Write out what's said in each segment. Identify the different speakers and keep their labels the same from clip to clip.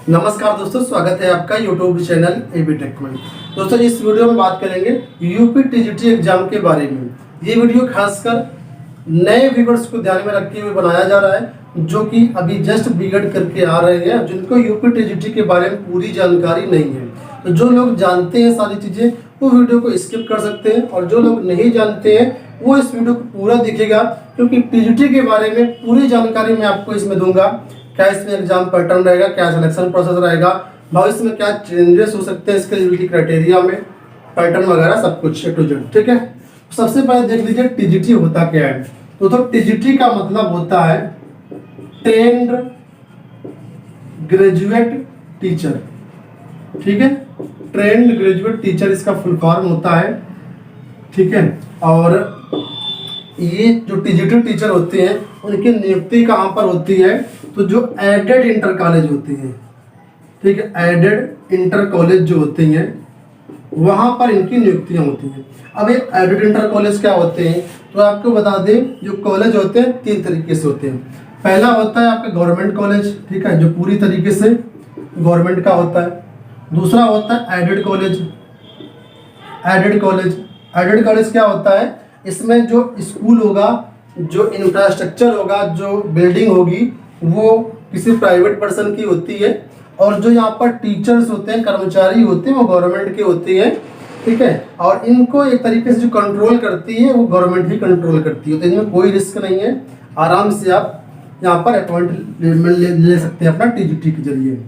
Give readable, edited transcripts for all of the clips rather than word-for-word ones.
Speaker 1: नमस्कार दोस्तों, स्वागत है आपका यूट्यूब चैनल एबी टेक में। दोस्तों इस वीडियो में बात करेंगे यूपी टीजीटी एग्जाम के बारे में। ये वीडियो खासकर नए व्यूअर्स को ध्यान में रखते हुए बनाया जा रहा है, जो कि अभी जस्ट बीएड करके आ रहे हैं, जिनको यूपी टीजीटी के बारे में पूरी जानकारी नहीं है। तो जो लोग जानते हैं सारी चीज़ें वो वीडियो को स्किप कर सकते हैं, और जो लोग नहीं जानते हैं वो इस वीडियो को पूरा दिखेगा, क्योंकि टीजीटी के बारे में पूरी जानकारी मैं आपको इसमें दूंगा। क्या इसमें एग्जाम पैटर्न रहेगा, क्या सिलेक्शन प्रोसेस रहेगा, भविष्य में क्या चेंजेस हो सकते हैं इसके एलिजिबिलिटी क्राइटेरिया में, पैटर्न वगैरह सब कुछ ए टू जेड। ठीक है, सबसे पहले देख लीजिए टीजीटी होता क्या है। तो टीजीटी का मतलब होता है ट्रेंड ग्रेजुएट टीचर। ठीक है, ट्रेंड ग्रेजुएट टीचर इसका फुल फॉर्म होता है। ठीक है, और ये जो टीजीटी टीचर होते हैं उनकी नियुक्ति कहाँ पर होती है, तो जो एडेड इंटर कॉलेज होती हैं, ठीक है, एडेड इंटर कॉलेज जो होती हैं वहाँ पर इनकी नियुक्तियाँ होती हैं। अब ये एडेड इंटर कॉलेज क्या होते हैं, तो आपको बता दें जो कॉलेज होते हैं तीन तरीके से होते हैं। पहला होता है आपका गवर्नमेंट कॉलेज, ठीक है, जो पूरी तरीके से गवर्नमेंट का होता है। दूसरा होता है एडेड कॉलेज। एडेड कॉलेज क्या होता है, इसमें जो स्कूल होगा, जो इंफ्रास्ट्रक्चर होगा, जो बिल्डिंग होगी वो किसी प्राइवेट पर्सन की होती है, और जो यहाँ पर टीचर्स होते हैं, कर्मचारी होते हैं, वो गवर्नमेंट के होते हैं। ठीक है, और इनको एक तरीके से जो कंट्रोल करती है वो गवर्नमेंट ही कंट्रोल करती है। तो इनमें कोई रिस्क नहीं है, आराम से आप यहाँ पर अपॉइंटमेंट ले सकते हैं अपना टीजीटी के जरिए।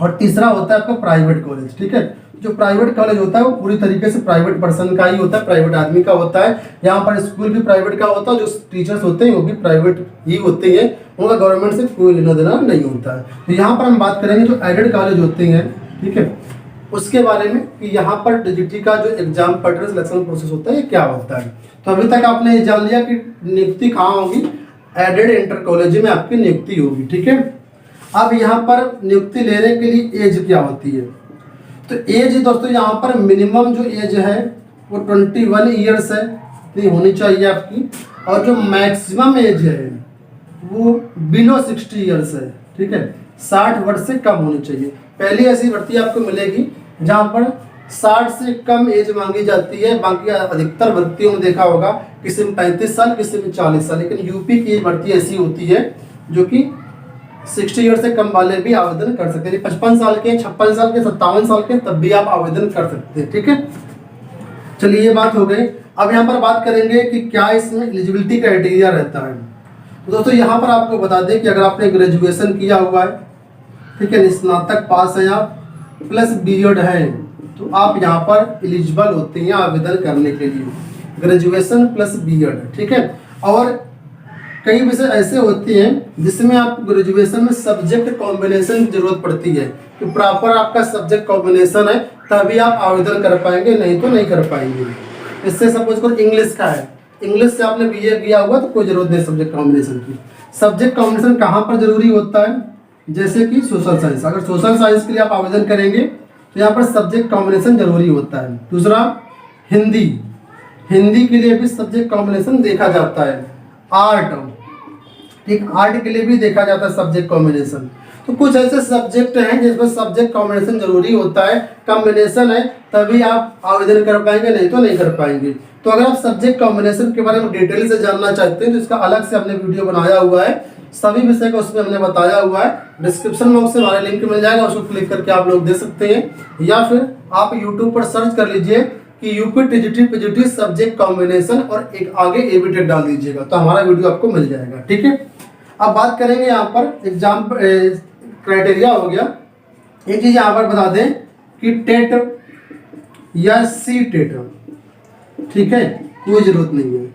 Speaker 1: और तीसरा होता है आपका प्राइवेट कॉलेज। ठीक है, जो प्राइवेट कॉलेज होता है वो पूरी तरीके से प्राइवेट पर्सन का ही होता है, प्राइवेट आदमी का होता है। यहाँ पर स्कूल भी प्राइवेट का होता है, जो टीचर्स होते हैं वो भी प्राइवेट ही होते हैं, उनका गवर्नमेंट से कोई लेना देना नहीं होता है। तो यहाँ पर हम बात करेंगे जो एडेड कॉलेज होते हैं, ठीक है, उसके बारे में कि यहाँ पर टीजीटी का जो एग्जाम पैटर्न सिलेक्शन प्रोसेस होता है ये क्या होता है। तो अभी तक आपने ये जान लिया कि नियुक्ति कहाँ होगी, एडेड इंटर कॉलेज में आपकी नियुक्ति होगी। ठीक है, अब यहाँ पर नियुक्ति लेने के लिए एज क्या होती है, तो एज दोस्तों यहाँ पर मिनिमम जो एज है वो 21 ईयर्स है, ये होनी चाहिए आपकी, और जो मैक्सिमम एज है वो बिलो 60 ईयर्स है। ठीक है, 60 वर्ष से कम होनी चाहिए। पहली ऐसी भर्ती आपको मिलेगी जहाँ पर 60 से कम एज मांगी जाती है, बाकी अधिकतर भर्तियों में देखा होगा किसी में 35 साल, किसी में 40 साल, लेकिन यूपी की भर्ती ऐसी होती है जो कि 60 ईयर से कम वाले भी आवेदन कर सकते हैं। 55 साल के, 56 साल के, 57 साल के, तब भी आप आवेदन कर सकते हैं। ठीक है, चलिए ये बात हो गई। अब यहाँ पर बात करेंगे कि क्या इसमें एलिजिबिलिटी क्राइटेरिया रहता है। तो दोस्तों यहाँ पर आपको बता दें कि अगर आपने ग्रेजुएशन किया हुआ है, ठीक है, स्नातक पास है आप, प्लस बीएड है, तो आप यहाँ पर एलिजिबल होते हैं आवेदन करने के लिए, ग्रेजुएशन प्लस बीएड। ठीक है, और कई विषय ऐसे होते हैं जिसमें आप ग्रेजुएशन में सब्जेक्ट कॉम्बिनेशन की जरूरत पड़ती है, कि प्रॉपर आपका सब्जेक्ट कॉम्बिनेशन है तभी आप आवेदन कर पाएंगे, नहीं तो नहीं कर पाएंगे। इससे सपोज करो इंग्लिश का है, इंग्लिश से आपने बीए किया हुआ तो कोई जरूरत नहीं सब्जेक्ट कॉम्बिनेशन की। सब्जेक्ट कॉम्बिनेशन कहाँ पर जरूरी होता है, जैसे कि सोशल साइंस, अगर सोशल साइंस के लिए आप आवेदन करेंगे तो यहाँ पर सब्जेक्ट कॉम्बिनेशन जरूरी होता है। दूसरा हिंदी के लिए भी सब्जेक्ट कॉम्बिनेशन देखा जाता है। आर्ट, ठीक, आर्ट के लिए भी देखा जाता है सब्जेक्ट कॉम्बिनेशन। तो कुछ ऐसे सब्जेक्ट हैं जिसमें सब्जेक्ट कॉम्बिनेशन जरूरी होता है, कॉम्बिनेशन है तभी आप आवेदन कर पाएंगे, नहीं तो नहीं कर पाएंगे। तो अगर आप सब्जेक्ट कॉम्बिनेशन के बारे में डिटेल से जानना चाहते हैं तो इसका अलग से हमने वीडियो बनाया हुआ है, सभी विषय को उसमें हमने बताया हुआ है। डिस्क्रिप्शन बॉक्स में हमारा लिंक मिल जाएगा, उसको क्लिक करके आप लोग दे सकते हैं, या फिर आप यूट्यूब पर सर्च कर लीजिए कि UP TGT PGT subject combination और एक आगे एबी टेक डाल दीजिएगा, तो हमारा वीडियो आपको मिल जाएगा। ठीक है, अब बात करेंगे यहाँ पर एग्जाम क्राइटेरिया हो गया। एक चीज यहाँ पर बता दें कि टेट या सी टेट, ठीक है, कोई जरूरत नहीं है,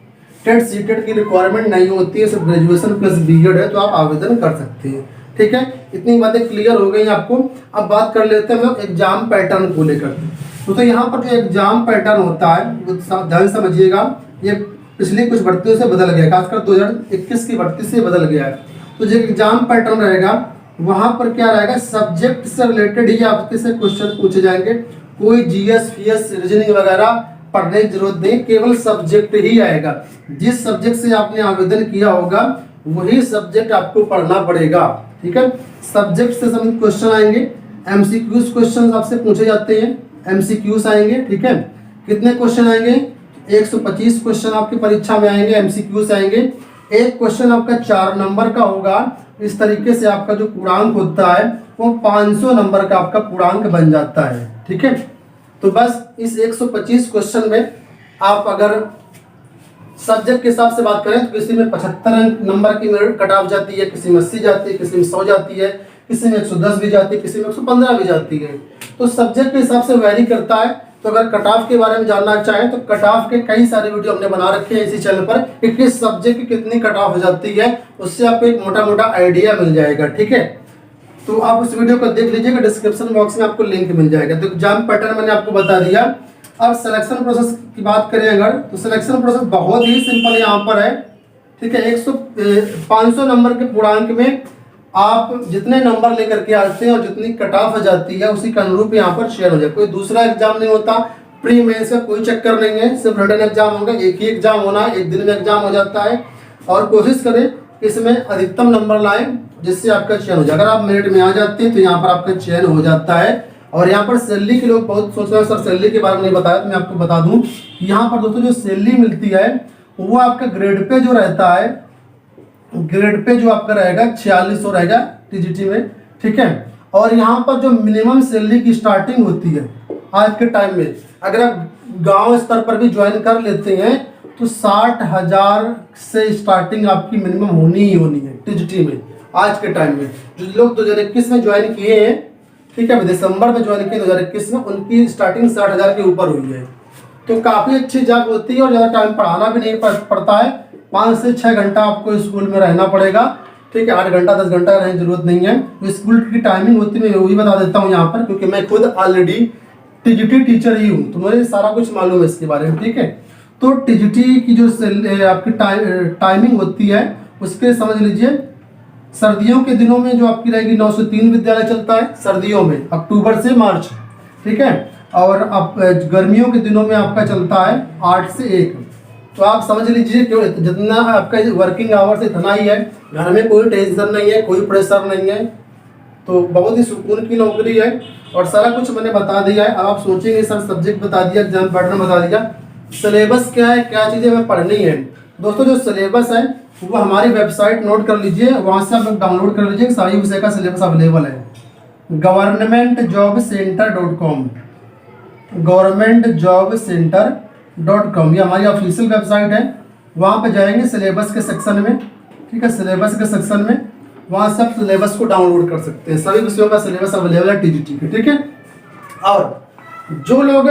Speaker 1: टेट सी टेट की रिक्वायरमेंट नहीं होती है, सिर्फ ग्रेजुएशन प्लस बीएड है तो आप आवेदन कर सकते हैं। ठीक है, इतनी बातें क्लियर हो गई आपको। अब बात कर लेते हैं हम एग्जाम पैटर्न को लेकर। तो यहाँ पर जो एग्जाम पैटर्न होता है वो ध्यान समझिएगा, ये पिछली कुछ भर्तियों से बदल गया, खासकर 2021 की भर्ती से बदल गया है। तो जो एग्जाम पैटर्न रहेगा वहाँ पर क्या रहेगा, सब्जेक्ट से रिलेटेड ही आपके से क्वेश्चन पूछे जाएंगे। कोई जीएस फीएस रीजनिंग वगैरह पढ़ने की जरूरत नहीं, केवल सब्जेक्ट ही आएगा। जिस सब्जेक्ट से आपने आवेदन किया होगा वही सब्जेक्ट आपको पढ़ना पड़ेगा। ठीक है, सब्जेक्ट से संबंधित क्वेश्चन आएंगे, एमसीक्यूज क्वेश्चन आपसे पूछे जाते हैं, एमसीक्यूज आएंगे। ठीक है, कितने क्वेश्चन आएंगे? 125 क्वेश्चन आपकी परीक्षा में आएंगे, एमसीक्यूज आएंगे। एक क्वेश्चन आपका 4 नंबर का होगा। इस तरीके से आपका जो पूर्णांक होता है वो 500 नंबर का आपका पूर्णांक बन जाता है। ठीक है, तो बस इस 125 क्वेश्चन में आप अगर सब्जेक्ट के हिसाब से बात करें तो किसी में 75 नंबर की मेरिट कट ऑफ जाती है, किसी में 80 जाती है, किसी में 100 जाती है, किसी में 110 भी जाती है, किसी में 115 भी जाती है। तो सब्जेक्ट के हिसाब से वैरी करता है। तो अगर कट ऑफ के बारे में जानना चाहें तो कट ऑफ के कई सारे वीडियो हमने बना रखे हैं इसी चैनल पर कि किस सब्जेक्ट की कितनी कट ऑफ हो जाती है, उससे आपको एक मोटा मोटा आइडिया मिल जाएगा। ठीक है, तो आप उस वीडियो को देख लीजिएगा, डिस्क्रिप्शन बॉक्स में आपको लिंक मिल जाएगा। तो एग्जाम पैटर्न मैंने आपको बता दिया। अब सिलेक्शन प्रोसेस की बात करें अगर, तो सिलेक्शन प्रोसेस बहुत ही सिंपल यहाँ पर है। ठीक है, 500 नंबर के पूर्णांक में आप जितने नंबर लेकर के आते हैं और जितनी कट ऑफ हो जाती है उसी के अनुरूप यहाँ पर शेयर हो जाए। कोई दूसरा एग्जाम नहीं होता, प्री मेंस का कोई चक्कर नहीं है, सिर्फ रिटन एग्जाम होगा। एक ही एग्जाम होना है, एक दिन में एग्जाम हो जाता है। और कोशिश करें इसमें अधिकतम नंबर लाएं जिससे आपका चयन हो जाए। अगर आप मेरिट में आ जाते हैं तो यहाँ पर आपका चयन हो जाता है। और यहाँ पर सैलरी के लोग बहुत सोच रहे हैं सर सैलरी के बारे में नहीं बताया, तो मैं आपको बता दूं यहाँ पर दोस्तों जो सैलरी मिलती है वो आपका ग्रेड पे जो रहता है, ग्रेड पे जो आपका रहेगा 4600 रहेगा टीजीटी में। ठीक है, और यहाँ पर जो मिनिमम सैलरी की स्टार्टिंग होती है आज के टाइम में, अगर आप गांव स्तर पर भी ज्वाइन कर लेते हैं तो 60,000 से स्टार्टिंग आपकी मिनिमम होनी ही होनी है टीजीटी में आज के टाइम में। जो लोग 2021 में ज्वाइन किए हैं, ठीक है, दिसंबर में ज्वाइन किए 2021 में, उनकी स्टार्टिंग 60,000 के ऊपर हुई है। तो काफ़ी अच्छी जॉब होती है और ज़्यादा टाइम पढ़ाना भी नहीं पड़ता है। 5 से 6 घंटा आपको स्कूल में रहना पड़ेगा। ठीक है, 8 घंटा 10 घंटा रहने की जरूरत नहीं है। तो स्कूल की टाइमिंग होती है, मैं वही बता देता हूँ यहाँ पर, क्योंकि मैं खुद ऑलरेडी टीजीटी टीचर ही हूँ तो मुझे सारा कुछ मालूम है इसके बारे में। ठीक है, तो टीजीटी की जो आपकी टाइमिंग होती है उसके समझ लीजिए, सर्दियों के दिनों में जो आपकी रहेगी 9 से 3 विद्यालय चलता है सर्दियों में, अक्टूबर से मार्च। ठीक है, और अब गर्मियों के दिनों में आपका चलता है 8 से 1। तो आप समझ लीजिए क्यों जितना आपका वर्किंग आवर्स इतना ही है, घर में कोई टेंशन नहीं है, कोई प्रेशर नहीं है, तो बहुत ही सुकून की नौकरी है। और सारा कुछ मैंने बता दिया है। अब आप सोचेंगे सर सब्जेक्ट बता दिया, एग्जाम पैटर्न बता दिया, सिलेबस क्या है, क्या चीज़ें हमें पढ़नी है। दोस्तों जो सिलेबस है वो हमारी वेबसाइट नोट कर लीजिए, वहाँ से आप लोग डाउनलोड कर लीजिए, सारी विषय का सिलेबस अवेलेबल है। governmentjobcenter.com, governmentjobcenter.com ये हमारी ऑफिशियल वेबसाइट है। वहाँ पे जाएंगे सिलेबस के सेक्शन में। ठीक है, सिलेबस के सेक्शन में वहाँ से आप सिलेबस को डाउनलोड कर सकते हैं। सभी विषयों का सिलेबस अवेलेबल है टीजीटी के। ठीक है, और जो लोग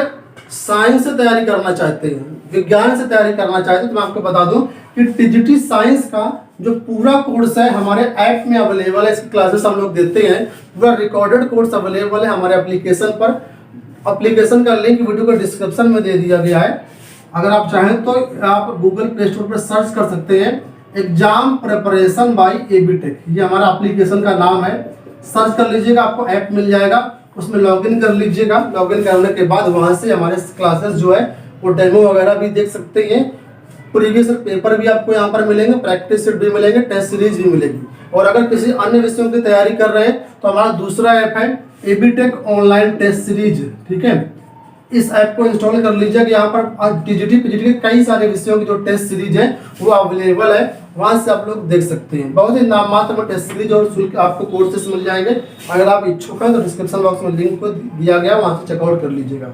Speaker 1: साइंस से तैयारी करना चाहते हैं, विज्ञान से तैयारी करना चाहते हैं, तो मैं आपको बता दूं कि टीजीटी साइंस का जो पूरा कोर्स है हमारे ऐप में अवेलेबल है। इसकी क्लासेस हम लोग देते हैं, पूरा रिकॉर्डेड कोर्स अवेलेबल है हमारे एप्लीकेशन पर। एप्लीकेशन का लिंक वीडियो को डिस्क्रिप्शन में दे दिया गया है। अगर आप चाहें तो आप गूगल प्ले स्टोर पर सर्च कर सकते हैं, एग्जाम प्रिपरेशन बाय एबीटेक, ये हमारा एप्लीकेशन का नाम है। सर्च कर लीजिएगा, आपको ऐप मिल जाएगा, उसमें लॉगिन कर लीजिएगा। लॉगिन करने के बाद वहाँ से हमारे क्लासेस जो है वो डेमो वगैरह भी देख सकते हैं। प्रीवियस पेपर भी आपको यहाँ पर मिलेंगे, प्रैक्टिस सेट भी मिलेंगे, टेस्ट सीरीज भी मिलेगी। और अगर किसी अन्य विषयों की तैयारी कर रहे हैं तो हमारा दूसरा ऐप है एबीटेक ऑनलाइन टेस्ट सीरीज। ठीक है, इस ऐप को इंस्टॉल कर लीजिएगा। यहाँ पर टीजीटी पीजीटी के कई सारे विषयों की जो टेस्ट सीरीज है वो अवेलेबल है, वहाँ से आप लोग देख सकते हैं। बहुत ही नाम मात्र में टेस्ट सीरीज और शुल्क आपको कोर्सेस मिल जाएंगे। अगर आप इच्छुक हैं तो डिस्क्रिप्शन बॉक्स में लिंक को दिया गया, वहाँ से चेकआउट कर लीजिएगा।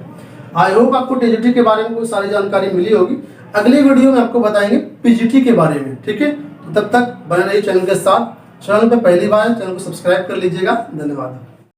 Speaker 1: आई होप आपको टीजीटी के बारे में कोई सारी जानकारी मिली होगी। अगली वीडियो में आपको बताएंगे पीजीटी के बारे में। ठीक है, तो तब तक बने रहिए चैनल के साथ। चैनल पर पहली बार चैनल को सब्सक्राइब कर लीजिएगा। धन्यवाद।